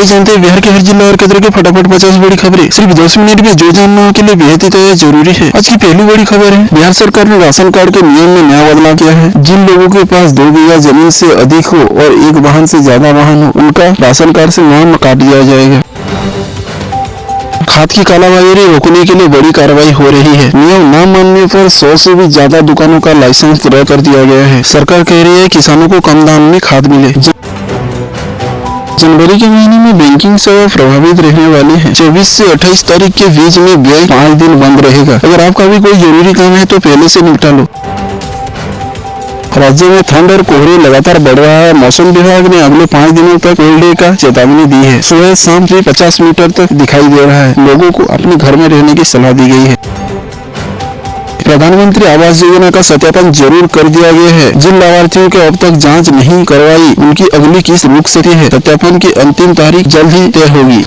आइए जानते हैं बिहार के हर जिला और केंद्र के फटाफट 50 बड़ी खबरें सिर्फ 10 मिनट में जो जानना के लिए बेहद ही तैयार जरूरी है। आज की पहली बड़ी खबर है, बिहार सरकार ने राशन कार्ड के नियम में नया बदलाव किया है। जिन लोगों के पास 2 बीघा जमीन से अधिक हो और एक वाहन से ज्यादा वाहन हो, उनका राशन कार्ड से नाम काट दिया जाएगा। खाद की कालाबाजारी रोकने के लिए बड़ी कार्रवाई हो रही है। नियम न मानने पर 100 से भी ज्यादा दुकानों का लाइसेंस रद्द कर दिया गया है। सरकार कह रही है किसानों को कम दाम में खाद मिले। जनवरी के महीने में बैंकिंग सेवा प्रभावित रहने वाली है। 24 से 28 तारीख के बीच में बैंक 5 दिन बंद रहेगा। अगर आपका भी कोई जरूरी काम है तो पहले से निपटा लो। राज्य में ठंड और कोहरे लगातार बढ़ रहा है। मौसम विभाग ने अगले 5 दिनों तक कोल्ड डे का चेतावनी दी है। सुबह शाम से 50 मीटर तक दिखाई दे रहा है। लोगों को अपने घर में रहने की सलाह दी गई है। प्रधानमंत्री आवास योजना का सत्यापन जरूर कर दिया गया है। जिन लाभार्थियों के अब तक जांच नहीं करवाई, उनकी अगली किस्त रुक सकती है। सत्यापन की अंतिम तारीख जल्द ही तय होगी।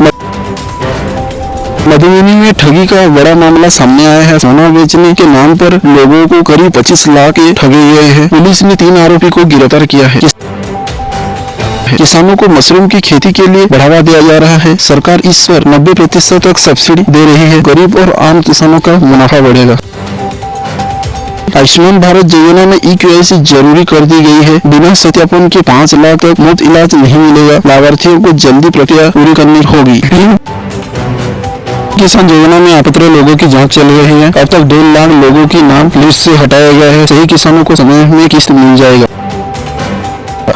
मधुबनी में ठगी का बड़ा मामला सामने आया है। सोना बेचने के नाम पर लोगों को करीब 25 लाख के ठगे गए हैं। पुलिस ने 3 आरोपी को गिरफ्तार किया है। किसानों को मशरूम की खेती के लिए बढ़ावा दिया जा रहा है। सरकार इस पर 90% तक सब्सिडी दे रही है। गरीब और आम किसानों का मुनाफा बढ़ेगा। आयुष्मान भारत योजना में EKYC जरूरी कर दी गई है। बिना सत्यापन के 5 लाख तक मुफ्त इलाज नहीं मिलेगा। लाभार्थियों को जल्दी प्रक्रिया पूरी करनी होगी। किसान योजना में अपात्र लोगों की जांच चल रही है। अब तक 2 लाख लोगों की नाम लिस्ट से हटाया गया है। सही किसानों को समय में किस्त मिल जाएगा।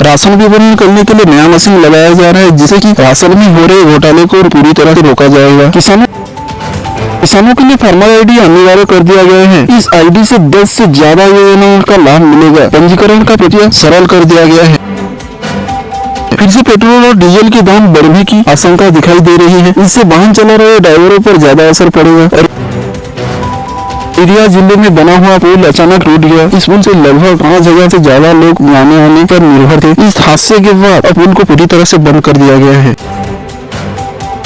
राशन वितरण करने के लिए नया मशीन लगाया जा रहा है, जिससे कि राशन में हो रहे घोटाले को पूरी तरह से रोका जाएगा। किसानों के लिए फार्मर ID अनिवार्य कर दिया गया है। इस ID से 10 से ज्यादा योजनाओं का लाभ मिलेगा। पंजीकरण का प्रक्रिया सरल कर दिया गया है। फिर से पेट्रोल और डीजल के दाम बढ़ने की आशंका दिखाई दे रही है। इससे वाहन चला रहे ड्राइवरों पर ज्यादा असर पड़ेगा। और जिले में बना हुआ पुल अचानक टूट गया। इस पुल से लगभग 5000 से ज्यादा लोग आने आने पर निर्भर थे। इस हादसे के बाद अब पुल को पूरी तरह से बंद कर दिया गया है।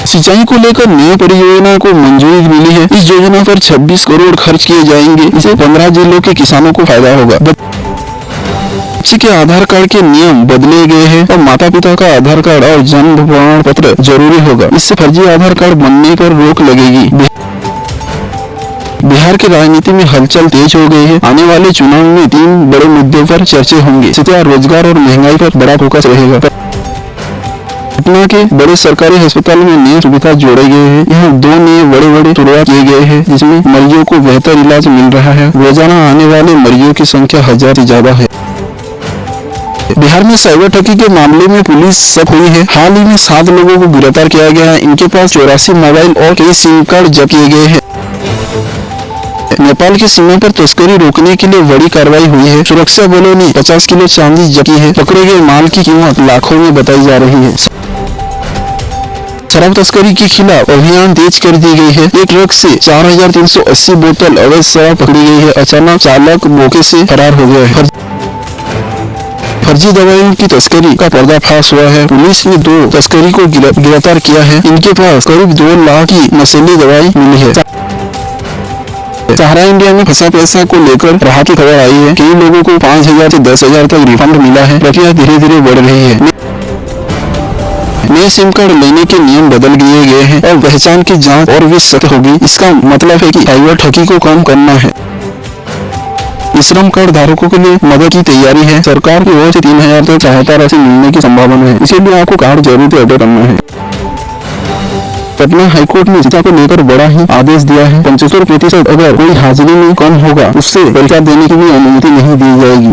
सिंचाई को लेकर नई परियोजना को मंजूरी मिली है। इस योजना पर 26 करोड़ खर्च किए जाएंगे। इससे 15 जिलों के किसानों को फायदा होगा। बच्चे के आधार कार्ड के नियम बदले गए हैं और माता पिता का आधार कार्ड और जन्म प्रमाण पत्र जरूरी होगा। इससे फर्जी आधार कार्ड बनने पर रोक लगेगी। बिहार की राजनीति में हलचल तेज हो गई है। आने वाले चुनाव में 3 बड़े मुद्दों पर चर्चे होंगे। शिक्षा, रोजगार और महंगाई पर बड़ा फोकस रहेगा। पटना के बड़े सरकारी अस्पताल में नई सुविधा जोड़े गए हैं। यहाँ 2 नए बड़े शुरुआत किए गए हैं, जिसमें मरीजों को बेहतर इलाज मिल रहा है। रोजाना आने वाले मरीजों की संख्या 1000 से ज्यादा है। बिहार में साइबर ठगी के मामले में पुलिस सख्त हुई है। हाल ही में 7 लोगों को गिरफ्तार किया गया है। इनके पास 84 मोबाइल और कई सिम कार्ड जब्त किए गए हैं। नेपाल की सीमा पर तस्करी रोकने के लिए बड़ी कार्रवाई हुई है। सुरक्षा बलों ने 50 किलो चांदी जब्त की है। पकड़े गए माल की कीमत लाखों में बताई जा रही है। शराब तस्करी के खिलाफ अभियान तेज कर दी गई है। एक ट्रक से 4380 बोतल अवैध शराब पकड़ी गई है। अचानक चालक मौके से फरार हो गया है। फर्जी दवाइयों की तस्करी का पर्दाफाश हुआ है। पुलिस ने 2 तस्करी को गिरफ्तार किया है। इनके पास करीब 2 लाख की नशीली दवाई मिली है। सहारा इंडिया में फंसा पैसा को लेकर राहत की खबर आई है। कई लोगों को 5000 से 10,000 तक रिफंड मिला है। प्रक्रिया धीरे धीरे बढ़ रही है। नए सिम कार्ड लेने के नियम बदल दिए गए हैं और पहचान की जांच और भी सख्त होगी। इसका मतलब है कि साइबर ठगी को कम करना है। श्रम कार्ड धारकों के लिए मदद की तैयारी है। सरकार की ओर से 3000 तक सहायता राशि मिलने की संभावना है। इसीलिए आपको कार्ड जरूर से अपडेट करना है। पटना हाईकोर्ट ने शिक्षा को लेकर बड़ा ही आदेश दिया है। 75% अगर कोई हाजिरी में कम होगा, उससे परीक्षा देने की भी अनुमति नहीं दी जाएगी।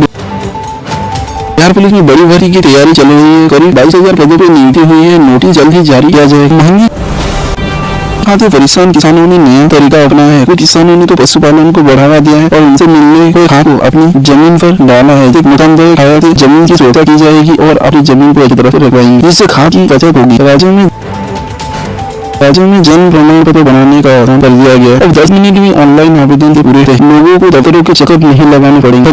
बिहार पुलिस में बड़ी भर्ती की तैयारी चल रही है। करीब 22,000 पदों पर नियुक्ति हुई है। नोटिस जल्द ही जारी किया जाएगा। महंगी खाते परेशान किसानों ने नया तरीका अपनाया है। कुछ किसानों ने तो पशुपालन को बढ़ावा दिया है और उनसे मिलने को खाद को अपनी जमीन पर डाला है। एक नुकसानदायक खाया से जमीन की सुरक्षा की जाएगी और अपनी जमीन को अच्छी तरह से रखवाएंगे। इससे खाद की बचत होगी। राज्य में जन्म प्रमाण पत्र बनाने का आसान कर दिया गया है। अब 10 मिनट में ऑनलाइन आवेदन से पूरे लोगों को दफ्तरों के चक्कर नहीं लगाने पड़ेंगे।